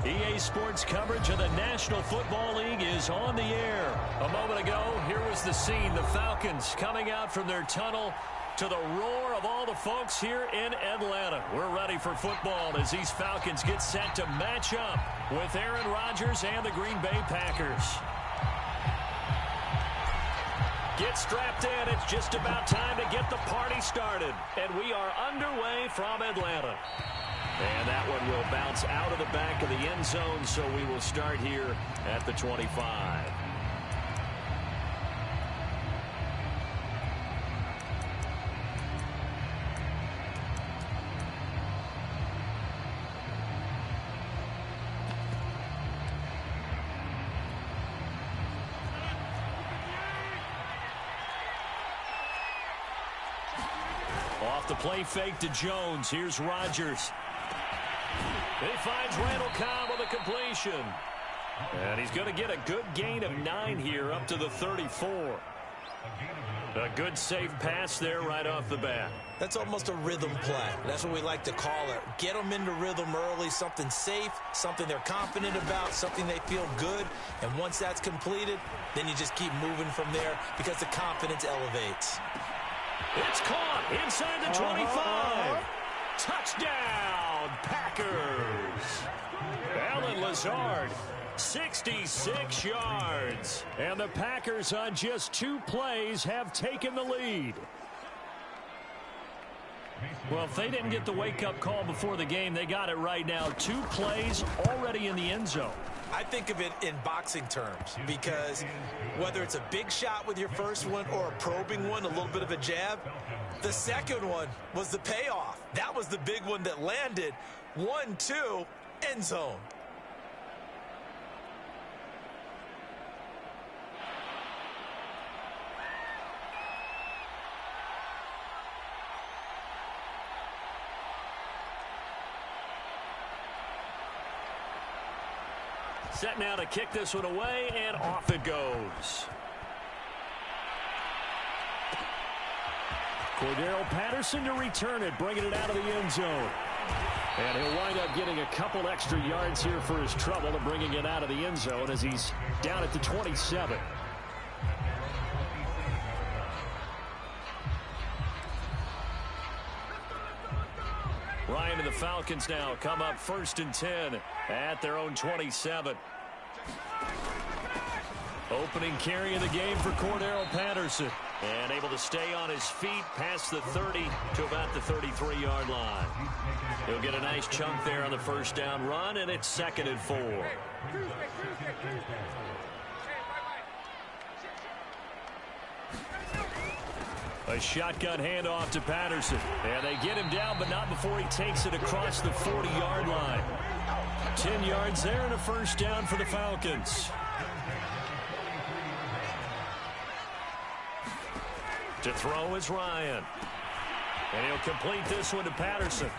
EA Sports coverage of the National Football League is on the air. A moment ago, here was the scene. The Falcons coming out from their tunnel to the roar of all the folks here in Atlanta. We're ready for football as these Falcons get set to match up with Aaron Rodgers and the Green Bay Packers. Get strapped in. It's just about time to get the party started. And we are underway from Atlanta. And that one will bounce out of the back of the end zone, so we will start here at the 25. Off the play fake to Jones. Here's Rodgers. He finds Randall Cobb with a completion. And he's going to get a good gain of 9 here up to the 34. A good safe pass there right off the bat. That's almost a rhythm play. That's what we like to call it. Get them into rhythm early, something safe, something they're confident about, something they feel good. And once that's completed, then you just keep moving from there because the confidence elevates. It's caught inside the 25. Touchdown, Packers. Allen Lazard, 66 yards. And the Packers on just 2 plays have taken the lead. Well, if they didn't get the wake-up call before the game, they got it right now. 2 plays already in the end zone. I think of it in boxing terms because whether it's a big shot with your first one or a probing one, a little bit of a jab, the second one was the payoff. That was the big one that landed. 1-2, end zone. Set now to kick this one away, and off it goes. Cordero Patterson to return it, bringing it out of the end zone. And he'll wind up getting a couple extra yards here for his trouble and bringing it out of the end zone as he's down at the 27. Ryan and the Falcons now come up 1st and 10 at their own 27. Opening carry of the game for Cordero Patterson. And able to stay on his feet past the 30 to about the 33-yard line. He'll get a nice chunk there on the first down run, and it's 2nd and 4. A shotgun handoff to Patterson. And they get him down, but not before he takes it across the 40-yard line. 10 yards there and a first down for the Falcons. To throw is Ryan. And he'll complete this one to Patterson.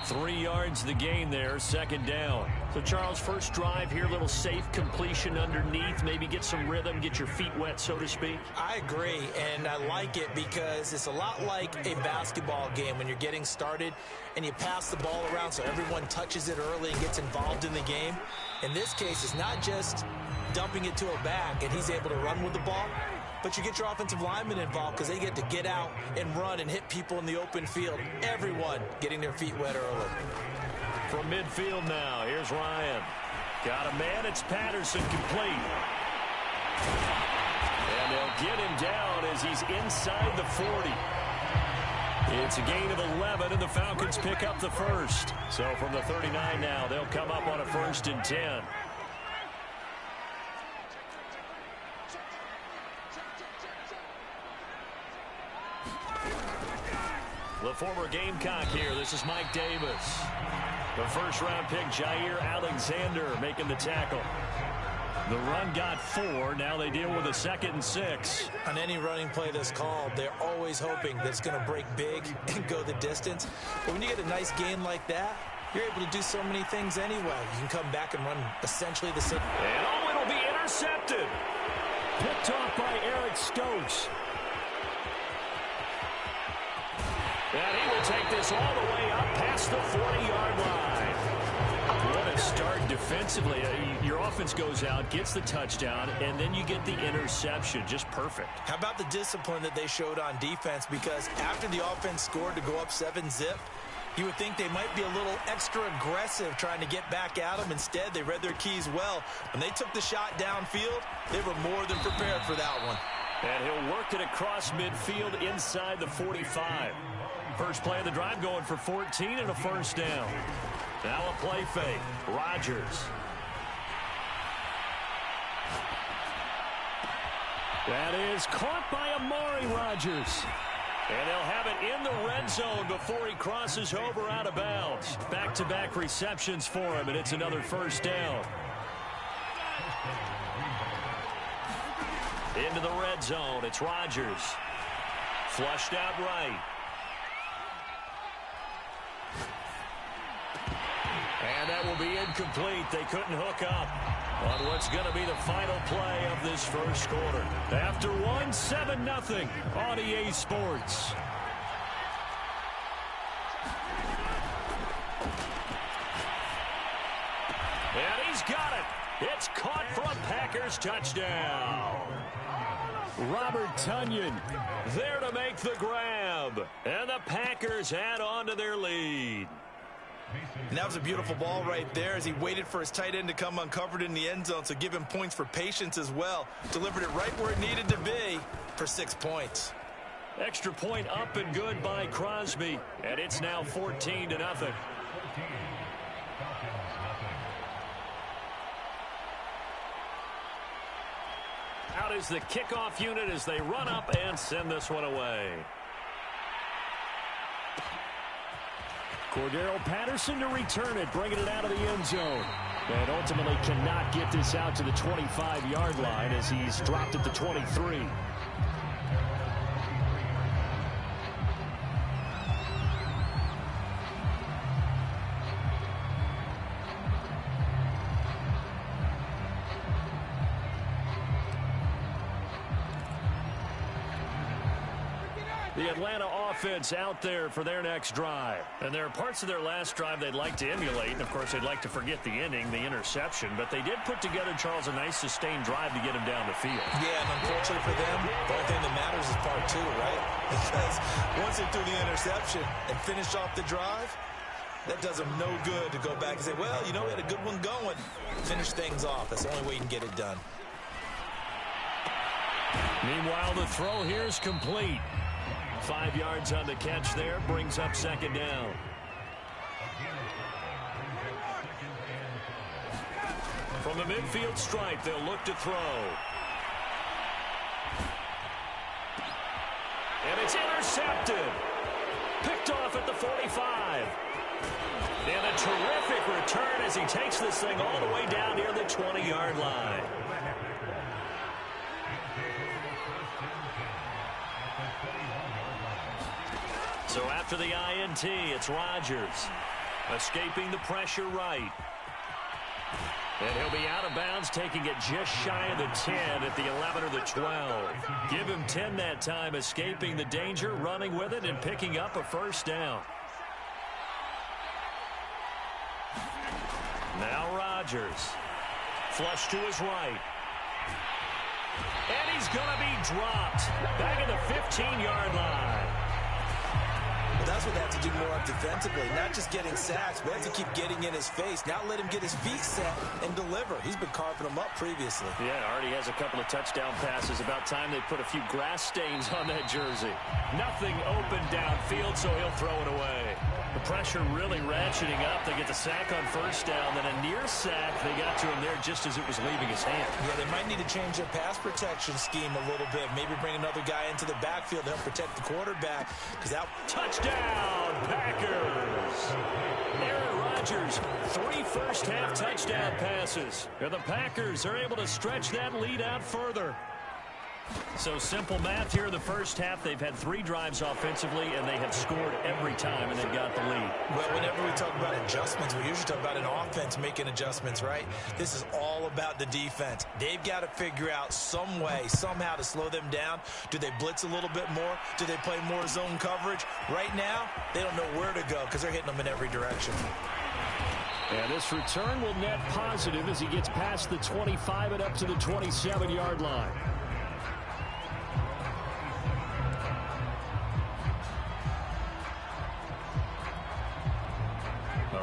3 yards the gain there, 2nd down. So, Charles, first drive here, little safe completion underneath. Maybe get some rhythm, get your feet wet, so to speak. I agree, and I like it because it's a lot like a basketball game when you're getting started and you pass the ball around so everyone touches it early and gets involved in the game. In this case, it's not just dumping it to a back and he's able to run with the ball, but you get your offensive linemen involved because they get to get out and run and hit people in the open field. Everyone getting their feet wet early. From midfield now, here's Ryan. Got a man, it's Patterson complete. And they'll get him down as he's inside the 40. It's a gain of 11, and the Falcons pick up the first. So from the 39 now, they'll come up on a 1st and 10. The former Gamecock here. This is Mike Davis. The first-round pick, Jair Alexander, making the tackle. The run got 4. Now they deal with a 2nd and 6. On any running play that's called, they're always hoping that it's going to break big and go the distance. But when you get a nice gain like that, you're able to do so many things anyway. You can come back and run essentially the same. And oh, it'll be intercepted. Picked off by Eric Stokes. And he will take this all the way up past the 40-yard line. What a start defensively. Your offense goes out, gets the touchdown, and then you get the interception. Just perfect. How about the discipline that they showed on defense? Because after the offense scored to go up 7-zip, you would think they might be a little extra aggressive trying to get back at them. Instead, they read their keys well. When they took the shot downfield, they were more than prepared for that one. And he'll work it across midfield inside the 45. First play of the drive going for 14 and a first down. Now a play fake. Rodgers. That is caught by Amari Rodgers. And they'll have it in the red zone before he crosses over out of bounds. Back-to-back receptions for him, and it's another first down. Into the red zone, it's Rodgers. Flushed out right. And that will be incomplete. They couldn't hook up on what's going to be the final play of this first quarter. After one, 7-0 on EA Sports. And he's got it. It's caught for a Packers touchdown. Robert Tonyan there to make the grab. And the Packers add on to their lead. And that was a beautiful ball right there as he waited for his tight end to come uncovered in the end zone, so give him points for patience as well. Delivered it right where it needed to be for 6 points. Extra point up and good by Crosby, and it's now 14-0. Out is the kickoff unit as they run up and send this one away. Cordero Patterson to return it, bringing it out of the end zone. And ultimately cannot get this out to the 25-yard line as he's dropped at the 23. The Atlanta offense out there for their next drive. And there are parts of their last drive they'd like to emulate. And, of course, they'd like to forget the ending, the interception. But they did put together, Charles, a nice sustained drive to get him down the field. Yeah, and unfortunately for them, the only thing that matters is part two, right? Because once they threw the interception and finished off the drive, that does them no good to go back and say, well, you know, we had a good one going. Finish things off. That's the only way you can get it done. Meanwhile, the throw here is complete. 5 yards on the catch there, brings up second down. From the midfield stripe, they'll look to throw. And it's intercepted. Picked off at the 45. And a terrific return as he takes this thing all the way down near the 20-yard line. So after the INT, it's Rodgers escaping the pressure right. And he'll be out of bounds, taking it just shy of the 10 at the 11 or the 12. Give him 10 that time, escaping the danger, running with it, and picking up a first down. Now Rodgers. Flush to his right. And he's going to be dropped back at the 15-yard line. That's what they have to do more of defensively. Not just getting sacks, but they have to keep getting in his face. Now let him get his feet set and deliver. He's been carving them up previously. Yeah, already has a couple of touchdown passes. About time they put a few grass stains on that jersey. Nothing open downfield, so he'll throw it away. The pressure really ratcheting up. They get the sack on first down, then a near sack. They got to him there just as it was leaving his hand. Yeah, they might need to change their pass protection scheme a little bit. Maybe bring another guy into the backfield to help protect the quarterback. Because that touchdown, Packers. Aaron Rodgers, 3 first-half touchdown passes. And the Packers are able to stretch that lead out further. So simple math here in the first half. They've had 3 drives offensively, and they have scored every time, and they've got the lead. Well, whenever we talk about adjustments, we usually talk about an offense making adjustments, right? This is all about the defense. They've got to figure out some way, somehow to slow them down. Do they blitz a little bit more? Do they play more zone coverage? Right now, they don't know where to go because they're hitting them in every direction. And this return will net positive as he gets past the 25 and up to the 27-yard line.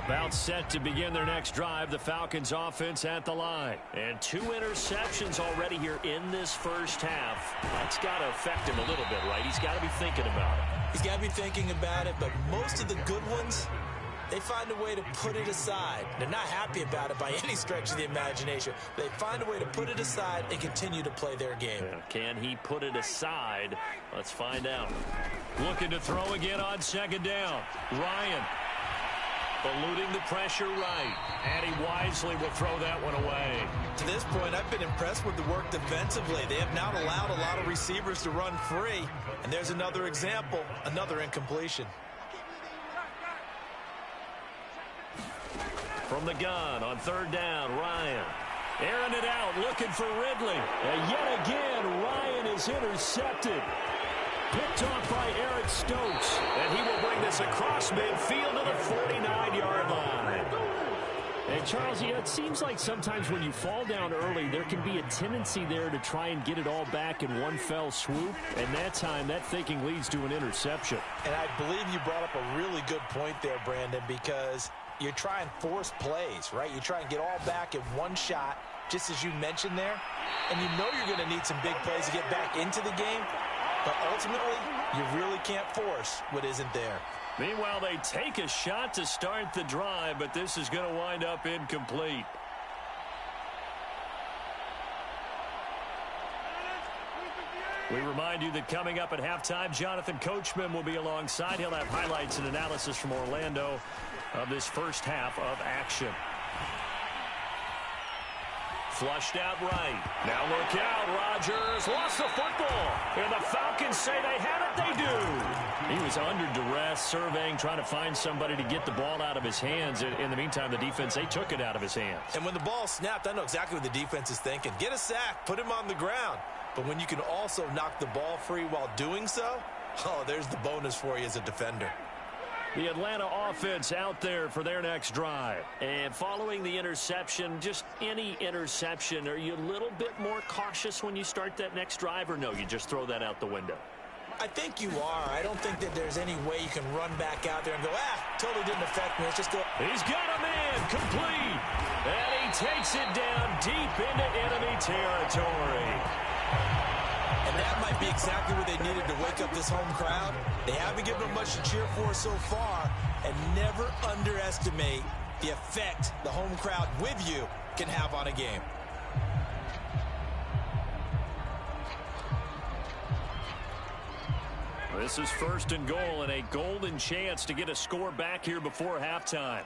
About set to begin their next drive, the Falcons offense at the line. And 2 interceptions already here in this first half. That's got to affect him a little bit, right? He's got to be thinking about it. He's got to be thinking about it, but most of the good ones, they find a way to put it aside. They're not happy about it by any stretch of the imagination. They find a way to put it aside and continue to play their game. Yeah. Can he put it aside? Let's find out. Looking to throw again on second down. Ryan eluding the pressure right. And he wisely will throw that one away. To this point, I've been impressed with the work defensively. They have not allowed a lot of receivers to run free. And there's another example, another incompletion. From the gun on third down, Ryan. Airing it out, looking for Ridley. And yet again, Ryan is intercepted. Picked off by Eric Stokes. And he will bring this across midfield to the 49-yard line. And, Charles, it seems like sometimes when you fall down early, there can be a tendency there to try and get it all back in one fell swoop. And that time, that thinking leads to an interception. And I believe you brought up a really good point there, Brandon, because you try and force plays, right? You try and get all back in one shot, just as you mentioned there. And you know you're going to need some big plays to get back into the game. But ultimately, you really can't force what isn't there. Meanwhile, they take a shot to start the drive, but this is going to wind up incomplete. We remind you that coming up at halftime, Jonathan Coachman will be alongside. He'll have highlights and analysis from Orlando of this first half of action. Flushed out right. Now look out. Rodgers lost the football. And the Falcons say they have it. They do. He was under duress, surveying, trying to find somebody to get the ball out of his hands. In the meantime, the defense, they took it out of his hands. And when the ball snapped, I know exactly what the defense is thinking. Get a sack. Put him on the ground. But when you can also knock the ball free while doing so, oh, there's the bonus for you as a defender. The Atlanta offense out there for their next drive. And following the interception, just any interception, are you a little bit more cautious when you start that next drive, or no, you just throw that out the window? I think you are. I don't think that there's any way you can run back out there and go, totally didn't affect me. It's just He's got a man, complete. And he takes it down deep into enemy territory. And that might be exactly what they needed to wake up this home crowd. They haven't given them much to cheer for so far. And never underestimate the effect the home crowd with you can have on a game. This is first and goal, and a golden chance to get a score back here before halftime.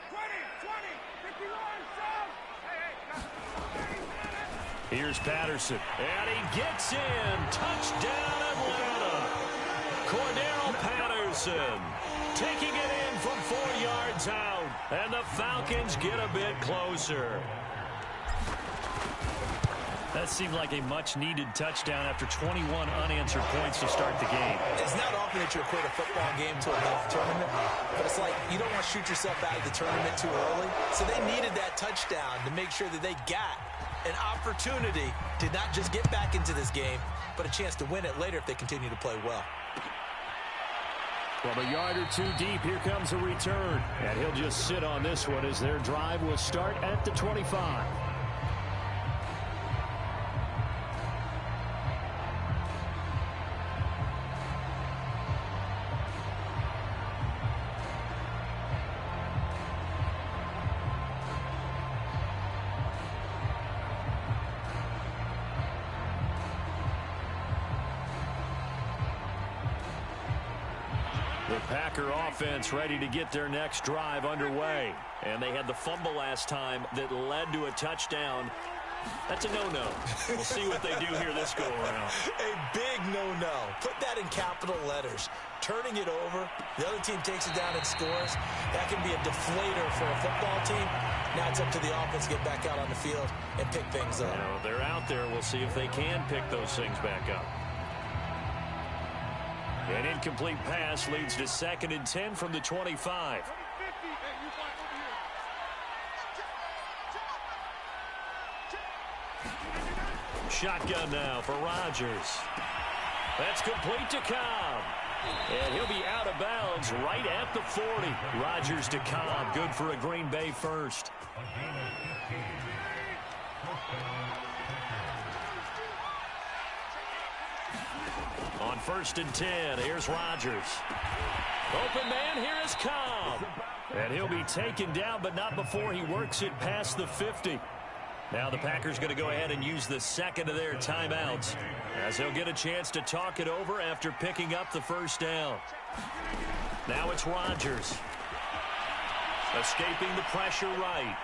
Here's Patterson, and he gets in. Touchdown, Atlanta. Cordero Patterson taking it in from 4 yards out, and the Falcons get a bit closer. That seemed like a much-needed touchdown after 21 unanswered points to start the game. It's not often that you equate a football game to a golf tournament, but it's like you don't want to shoot yourself out of the tournament too early. So they needed that touchdown to make sure that they got an opportunity to not just get back into this game, but a chance to win it later if they continue to play well. From a yard or two deep, here comes a return. And he'll just sit on this one as their drive will start at the 25. The Packer offense ready to get their next drive underway. And they had the fumble last time that led to a touchdown. That's a no-no. We'll see what they do here this go-around. A big no-no. Put that in capital letters. Turning it over, the other team takes it down and scores. That can be a deflator for a football team. Now it's up to the offense to get back out on the field and pick things up. Now, they're out there. We'll see if they can pick those things back up. An incomplete pass leads to 2nd and 10 from the 25. Shotgun now for Rodgers. That's complete to Cobb. And he'll be out of bounds right at the 40. Rodgers to Cobb. Good for a Green Bay first. On 1st and 10, here's Rodgers. Open man, here is Cobb. And he'll be taken down, but not before he works it past the 50. Now the Packers going to go ahead and use the second of their timeouts, as they'll get a chance to talk it over after picking up the first down. Now it's Rodgers. Escaping the pressure right.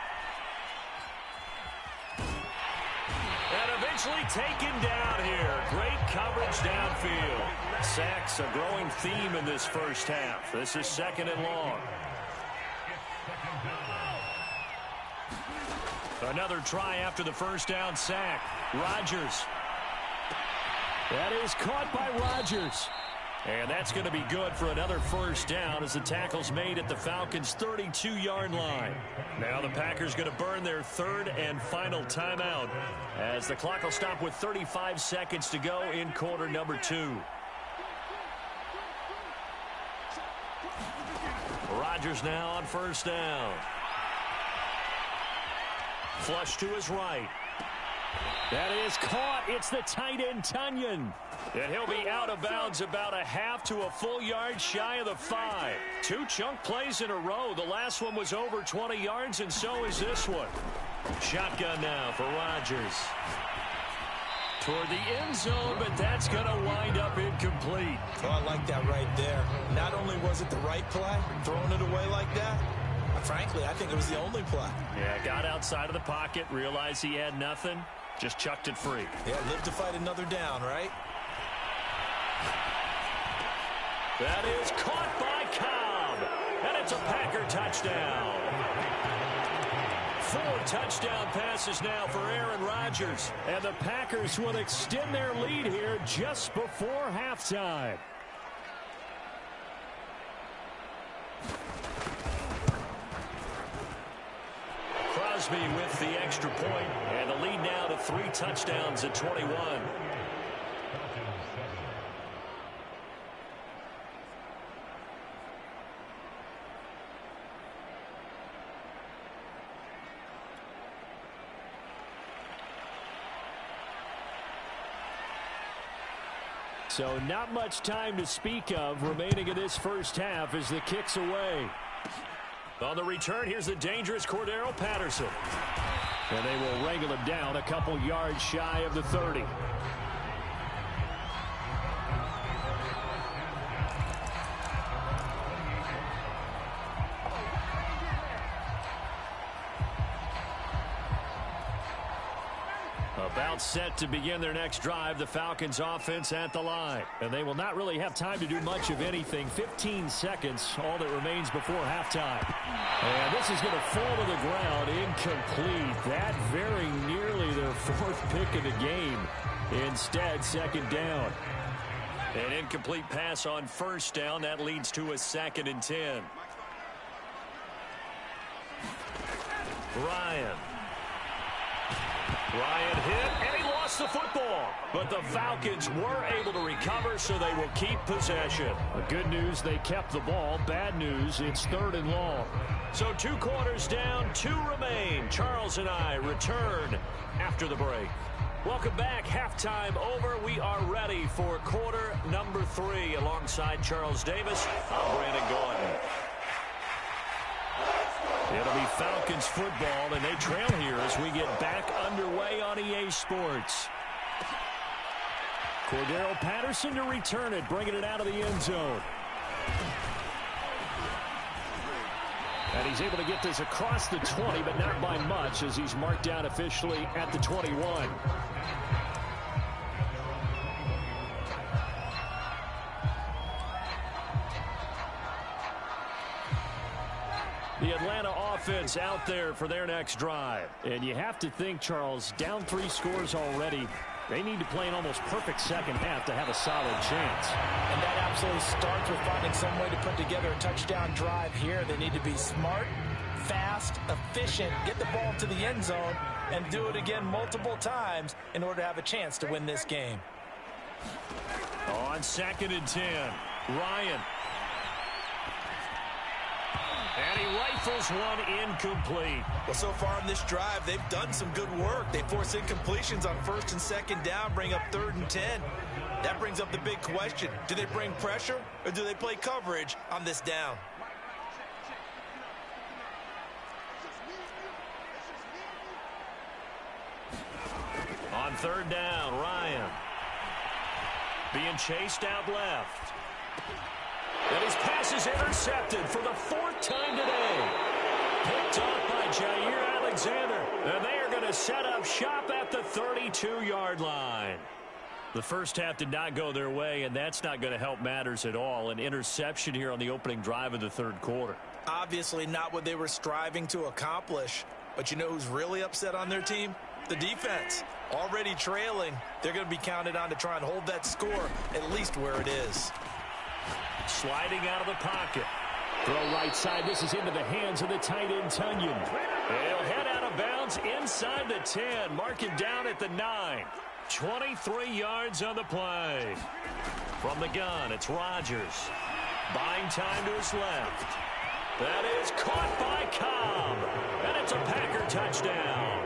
And eventually taken down here. Great coverage downfield. Sacks a growing theme in this first half. This is 2nd and long. Another try after the first down sack. Rodgers. That is caught by Rodgers. And that's going to be good for another first down as the tackle's made at the Falcons' 32-yard line. Now the Packers going to burn their 3rd and final timeout as the clock will stop with 35 seconds to go in quarter number 2. Rodgers now on first down. Flush to his right. That is caught. It's the tight end, Tunyon. And he'll be out of bounds about a half to a full yard shy of the 5. 2 chunk plays in a row. The last one was over 20 yards, and so is this one. Shotgun now for Rodgers. Toward the end zone, but that's going to wind up incomplete. Oh, I like that right there. Not only was it the right play, throwing it away like that, frankly, I think it was the only play. Yeah, got outside of the pocket, realized he had nothing, just chucked it free. Yeah, live to fight another down, right? That is caught by Cobb, and it's a Packer touchdown. 4 touchdown passes now for Aaron Rodgers, and the Packers will extend their lead here just before halftime. Crosby with the extra point, and the lead now to 3 touchdowns at 21. So not much time to speak of remaining in this first half as the kick's away. On the return, here's the dangerous Cordero Patterson. And they will wrangle him down a couple yards shy of the 30. About set to begin their next drive, the Falcons offense at the line. And they will not really have time to do much of anything. 15 seconds, all that remains before halftime. And this is going to fall to the ground, incomplete. That very nearly their 4th pick of the game. Instead, 2nd down. An incomplete pass on first down. That leads to a 2nd and 10. Ryan hit, and he lost the football. But the Falcons were able to recover, so they will keep possession. The good news, they kept the ball. Bad news, it's 3rd and long. So 2 quarters down, 2 remain. Charles and I return after the break. Welcome back. Halftime over. We are ready for quarter number 3. Alongside Charles Davis, I'm Brandon Gordon. It'll be Falcons football, and they trail here as we get back underway on EA Sports. Cordero Patterson to return it, bringing it out of the end zone. And he's able to get this across the 20, but not by much, as he's marked down officially at the 21. The Atlanta offense out there for their next drive. And you have to think, Charles, down 3 scores already. They need to play an almost perfect second half to have a solid chance. And that absolutely starts with finding some way to put together a touchdown drive here. They need to be smart, fast, efficient, get the ball to the end zone, and do it again multiple times in order to have a chance to win this game. On 2nd and 10, Ryan. And he rifles one incomplete. Well, so far in this drive, they've done some good work. They force incompletions on 1st and 2nd down, bring up 3rd and 10. That brings up the big question. Do they bring pressure or do they play coverage on this down? On 3rd down, Ryan. Being chased out left. And his pass is intercepted for the 4th time today. Picked off by Jair Alexander. And they are going to set up shop at the 32-yard line. The first half did not go their way, and that's not going to help matters at all. An interception here on the opening drive of the 3rd quarter. Obviously not what they were striving to accomplish. But you know who's really upset on their team? The defense. Already trailing. They're going to be counted on to try and hold that score at least where it is. Sliding out of the pocket. Throw right side. This is into the hands of the tight end, Tunyon. He'll head out of bounds inside the 10. Mark it down at the 9. 23 yards on the play. From the gun, it's Rodgers. Buying time to his left. That is caught by Cobb. And it's a Packer touchdown.